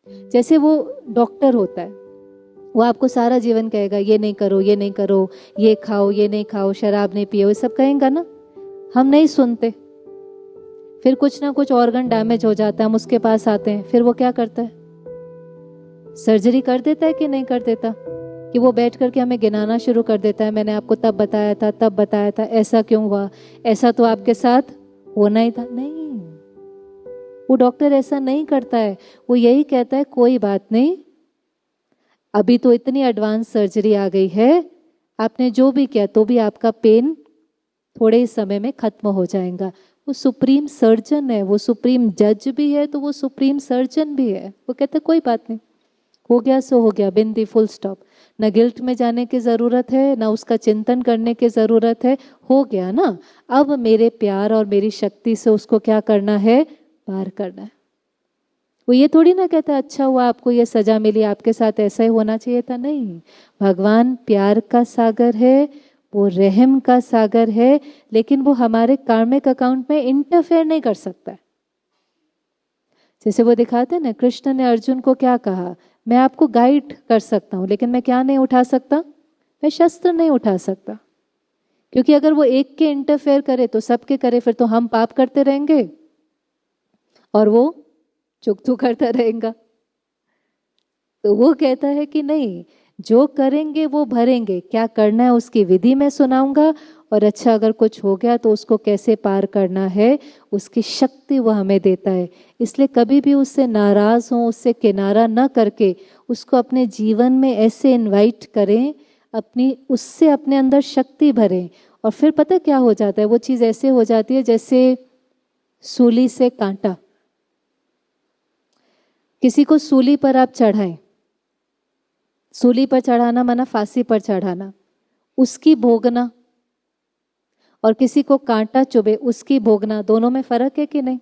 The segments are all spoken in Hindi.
जैसे वो डॉक्टर होता है, वो आपको सारा जीवन कहेगा ये नहीं करो, ये नहीं करो, ये खाओ, ये नहीं खाओ, शराब नहीं पियो, ये सब कहेगा ना। हम नहीं सुनते, फिर कुछ ना कुछ ऑर्गन डैमेज हो जाता है, हम उसके पास आते हैं, फिर वो क्या करता है? सर्जरी कर देता है कि नहीं कर देता? कि वो बैठ करके हमें गिनाना शुरू कर देता है, मैंने आपको तब बताया था, तब बताया था, ऐसा क्यों हुआ, ऐसा तो आपके साथ होना ही था। नहीं, वो डॉक्टर ऐसा नहीं करता है। वो यही कहता है कोई बात नहीं, अभी तो इतनी एडवांस सर्जरी आ गई है, आपने जो भी किया तो भी आपका पेन थोड़े ही समय में खत्म हो जाएगा। वो सुप्रीम सर्जन है, वो सुप्रीम जज भी है, तो वो सुप्रीम सर्जन भी है। वो कहते कोई बात नहीं, हो गया सो हो गया, बिंदी, फुल स्टॉप। न गिल्ट में जाने की ज़रूरत है, ना उसका चिंतन करने की ज़रूरत है, हो गया ना। अब मेरे प्यार और मेरी शक्ति से उसको क्या करना है? पार करना है। वो ये थोड़ी ना कहता अच्छा हुआ आपको ये सजा मिली, आपके साथ ऐसा ही होना चाहिए था। नहीं, भगवान प्यार का सागर है, वो रहम का सागर है, लेकिन वो हमारे कार्मिक अकाउंट में इंटरफेयर नहीं कर सकता है। जैसे वो दिखाते हैं ना, कृष्ण ने अर्जुन को क्या कहा, मैं आपको गाइड कर सकता हूं, लेकिन मैं क्या नहीं उठा सकता? मैं शस्त्र नहीं उठा सकता। क्योंकि अगर वो एक के इंटरफेयर करे तो सबके करे, फिर तो हम पाप करते रहेंगे और वो चुगतू करता रहेगा। तो वो कहता है कि नहीं, जो करेंगे वो भरेंगे, क्या करना है उसकी विधि मैं सुनाऊंगा, और अच्छा अगर कुछ हो गया तो उसको कैसे पार करना है उसकी शक्ति वो हमें देता है। इसलिए कभी भी उससे नाराज हो, उससे किनारा न करके उसको अपने जीवन में ऐसे इनवाइट करें, अपनी उससे अपने अंदर शक्ति भरें। और फिर पता क्या हो जाता है, वो चीज़ ऐसे हो जाती है जैसे सूली से कांटा। किसी को सूली पर आप चढ़ाएं, सूली पर चढ़ाना माना फांसी पर चढ़ाना, उसकी भोगना, और किसी को कांटा चुभे उसकी भोगना, दोनों में फर्क है कि नहीं?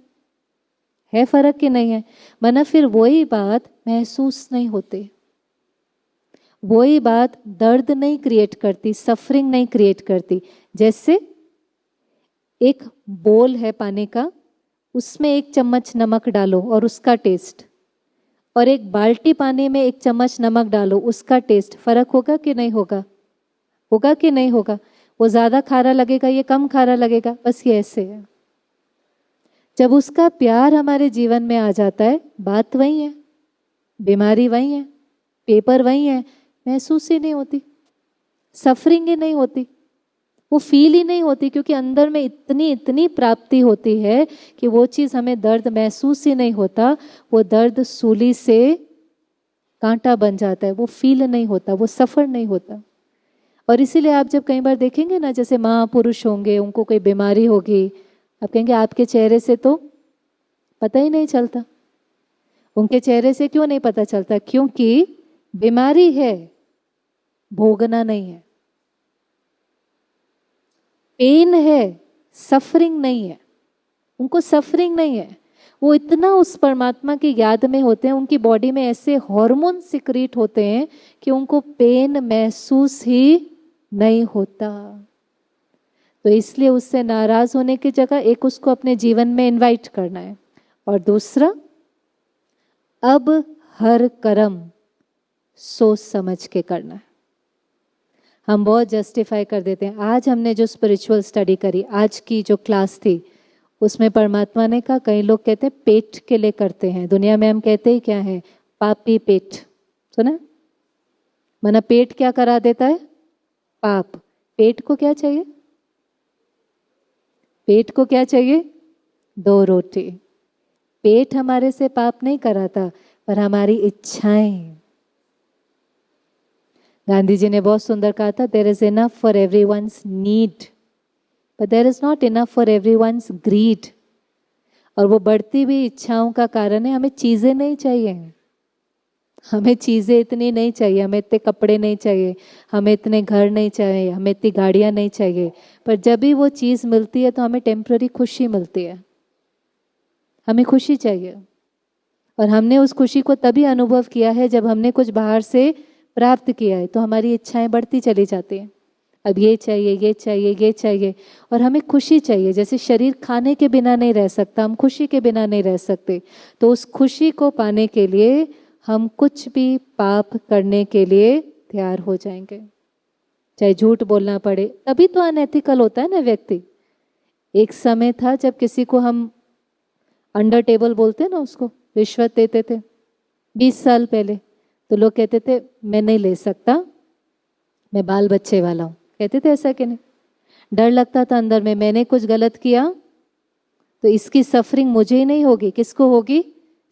है फर्क कि नहीं है? माना फिर वही बात महसूस नहीं होती, वही बात दर्द नहीं क्रिएट करती, सफरिंग नहीं क्रिएट करती। जैसे एक बोल है पानी का, उसमें 1 चम्मच नमक डालो और उसका टेस्ट, और एक बाल्टी पानी में 1 चम्मच नमक डालो, उसका टेस्ट फर्क होगा कि नहीं होगा? होगा कि नहीं होगा? वो ज्यादा खारा लगेगा, ये कम खारा लगेगा, बस ये ऐसे है। जब उसका प्यार हमारे जीवन में आ जाता है, बात वही है, बीमारी वही है, पेपर वही है, महसूस ही नहीं होती, सफरिंग ही नहीं होती, वो फील ही नहीं होती, क्योंकि अंदर में इतनी इतनी प्राप्ति होती है कि वो चीज़ हमें दर्द महसूस ही नहीं होता। वो दर्द सूली से कांटा बन जाता है, वो फील नहीं होता, वो सफ़र नहीं होता। और इसीलिए आप जब कई बार देखेंगे ना, जैसे महापुरुष होंगे, उनको कोई बीमारी होगी, आप कहेंगे आपके चेहरे से तो पता ही नहीं चलता। उनके चेहरे से क्यों नहीं पता चलता? क्योंकि बीमारी है, भोगना नहीं है, पेन है, सफरिंग नहीं है, उनको सफरिंग नहीं है। वो इतना उस परमात्मा की याद में होते हैं, उनकी बॉडी में ऐसे हार्मोन सिक्रीट होते हैं कि उनको पेन महसूस ही नहीं होता। तो इसलिए उससे नाराज होने की जगह एक उसको अपने जीवन में इनवाइट करना है, और दूसरा अब हर कर्म सोच समझ के करना है। हम बहुत जस्टिफाई कर देते हैं। आज हमने जो स्पिरिचुअल स्टडी करी, आज की जो क्लास थी, उसमें परमात्मा ने कहा, कई लोग कहते हैं पेट के लिए करते हैं, दुनिया में हम कहते ही क्या है, पापी पेट, सुना? माना पेट क्या करा देता है? पाप। पेट को क्या चाहिए? पेट को क्या चाहिए? 2 रोटी। पेट हमारे से पाप नहीं कराता, पर हमारी इच्छाएं। गांधी जी ने बहुत सुंदर कहा था, there is enough for everyone's need, but there is not enough for everyone's greed. और वो बढ़ती हुई इच्छाओं का कारण है, हमें चीजें नहीं चाहिए, हमें चीजें इतनी नहीं चाहिए, हमें इतने कपड़े नहीं चाहिए, हमें इतने घर नहीं चाहिए, हमें इतनी गाड़ियां नहीं चाहिए। पर जब भी वो चीज मिलती है तो हमें टेम्पररी खुशी मिलती है, हमें खुशी चाहिए। और हमने उस खुशी को तभी अनुभव किया है जब हमने कुछ बाहर से प्राप्त किया है, तो हमारी इच्छाएं बढ़ती चली जाती हैं। अब ये चाहिए, ये चाहिए, ये चाहिए, और हमें खुशी चाहिए। जैसे शरीर खाने के बिना नहीं रह सकता, हम खुशी के बिना नहीं रह सकते। तो उस खुशी को पाने के लिए हम कुछ भी पाप करने के लिए तैयार हो जाएंगे, चाहे झूठ बोलना पड़े। तभी तो अनएथिकल होता है ना व्यक्ति। एक समय था जब किसी को हम अंडर टेबल बोलते ना, उसको रिश्वत देते थे 20 साल पहले, तो लोग कहते थे मैं नहीं ले सकता, मैं बाल बच्चे वाला हूँ। कहते थे ऐसा कि नहीं? डर लगता था अंदर में, मैंने कुछ गलत किया तो इसकी सफरिंग मुझे ही नहीं होगी, किसको होगी?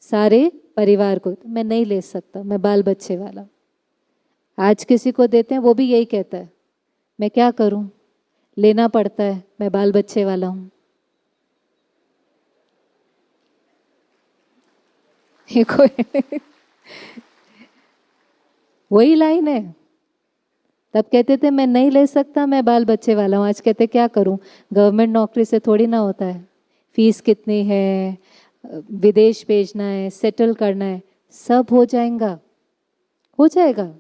सारे परिवार को। तो मैं नहीं ले सकता, मैं बाल बच्चे वाला हूँ। आज किसी को देते हैं वो भी यही कहता है, मैं क्या करूं, लेना पड़ता है, मैं बाल बच्चे वाला हूं। ये कोई वही लाइन है। तब कहते थे मैं नहीं ले सकता, मैं बाल बच्चे वाला हूं। आज कहते क्या करूं, गवर्नमेंट नौकरी से थोड़ी ना होता है, फीस कितनी है, विदेश भेजना है, सेटल करना है, सब हो जाएगा, हो जाएगा।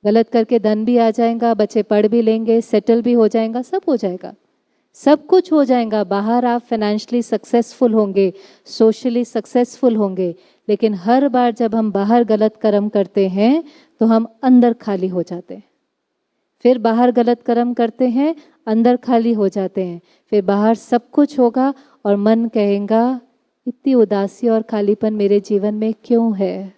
गलत करके धन भी आ जाएगा, बच्चे पढ़ भी लेंगे, सेटल भी हो जाएगा, सब हो जाएगा, सब कुछ हो जाएगा। बाहर आप फाइनेंशियली सक्सेसफुल होंगे, सोशली सक्सेसफुल होंगे, लेकिन हर बार जब हम बाहर गलत कर्म करते हैं तो हम अंदर खाली हो जाते हैं। फिर बाहर गलत कर्म करते हैं, अंदर खाली हो जाते हैं। फिर बाहर सब कुछ होगा और मन कहेगा इतनी उदासी और खालीपन मेरे जीवन में क्यों है,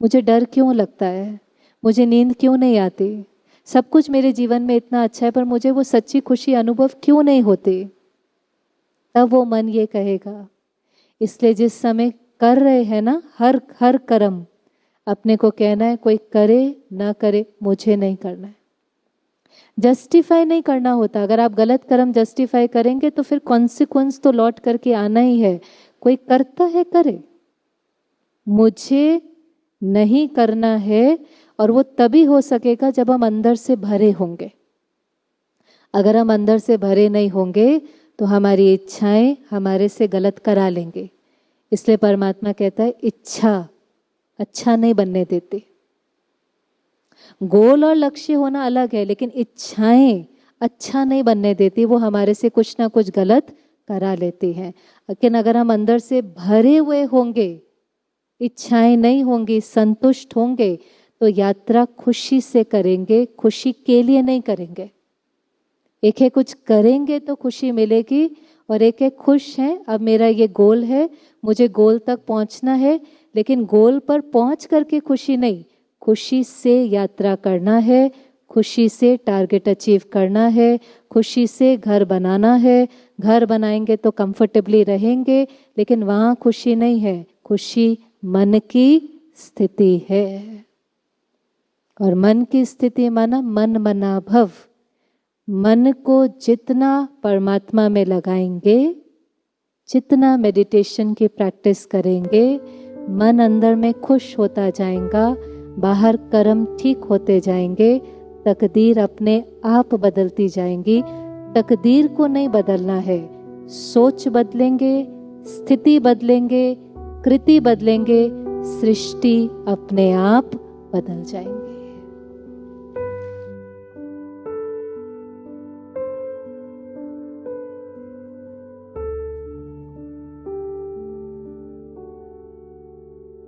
मुझे डर क्यों लगता है, मुझे नींद क्यों नहीं आती, सब कुछ मेरे जीवन में इतना अच्छा है पर मुझे वो सच्ची खुशी अनुभव क्यों नहीं होती। तब वो मन ये कहेगा। इसलिए जिस समय कर रहे हैं ना हर कर्म, अपने को कहना है कोई करे ना करे, मुझे नहीं करना है। जस्टिफाई नहीं करना होता। अगर आप गलत कर्म जस्टिफाई करेंगे तो फिर कॉन्सिक्वेंस तो लौट करके आना ही है। कोई करता है करे, मुझे नहीं करना है। और वो तभी हो सकेगा जब हम अंदर से भरे होंगे। अगर हम अंदर से भरे नहीं होंगे तो हमारी इच्छाएं हमारे से गलत करा लेंगे। इसलिए परमात्मा कहता है इच्छा अच्छा नहीं बनने देती। गोल और लक्ष्य होना अलग है, लेकिन इच्छाएं अच्छा नहीं बनने देती, वो हमारे से कुछ ना कुछ गलत करा लेती हैं। लेकिन अगर हम अंदर से भरे हुए होंगे, इच्छाएं नहीं होंगी, संतुष्ट होंगे, तो यात्रा खुशी से करेंगे, खुशी के लिए नहीं करेंगे। एक है कुछ करेंगे तो खुशी मिलेगी, और एक है खुश है अब मेरा ये गोल है, मुझे गोल तक पहुंचना है, लेकिन गोल पर पहुंच करके खुशी नहीं, खुशी से यात्रा करना है, खुशी से टारगेट अचीव करना है, खुशी से घर बनाना है। घर बनाएंगे तो कंफर्टेबली रहेंगे, लेकिन वहाँ खुशी नहीं है, खुशी मन की स्थिति है। और मन की स्थिति माना मन मना भव। मन को जितना परमात्मा में लगाएंगे, जितना मेडिटेशन की प्रैक्टिस करेंगे, मन अंदर में खुश होता जाएगा, बाहर कर्म ठीक होते जाएंगे, तकदीर अपने आप बदलती जाएंगी। तकदीर को नहीं बदलना है, सोच बदलेंगे, स्थिति बदलेंगे, कृति बदलेंगे, सृष्टि अपने आप बदल जाएंगी।